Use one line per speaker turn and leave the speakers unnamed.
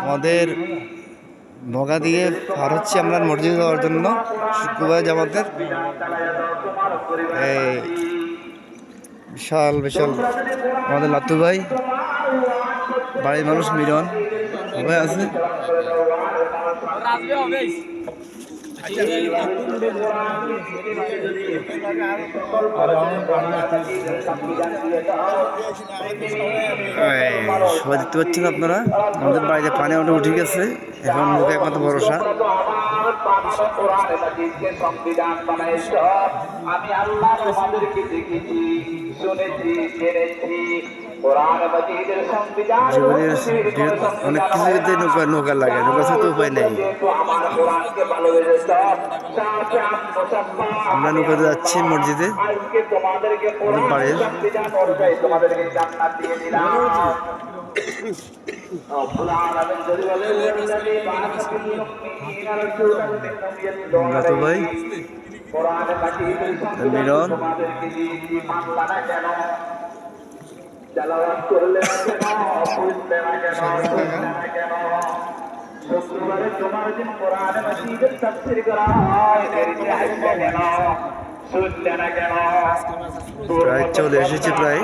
আমাদের নগা দিয়ে পার হচ্ছে আমরা মসজিদে যাওয়ার জন্য শুক্রবার জামাতের। এই বিশাল বিশাল আমাদের লাতু ভাই, বাড়ির মানুষ মিলন সবাই আছে। সবাই দেখতে পাচ্ছেন আপনারা, আমাদের বাড়িতে পানি অনেক উঠে গেছে, এখন মুখে একমাত্র ভরসা। আমি আল্লাহ তোমাদেরকে দেখেছি, শুনেছি, জেনেছি। অনেক কিছু নৌকা লাগে, নৌকা তো উপায় নেই। আমরা নৌকাতে যাচ্ছি মসজিদে বাড়ির। লাতু ভাই, মিলন, জালাওয়াত করলে না কেন, বুঝলে না কেন, শুক্রবারে জুমার দিন কোরআন মাজিদের তাফসীর করা হয়, দেরিতে আসলে কেন, শুনলে না কেন? প্রায় চলে এসেছে প্রায়।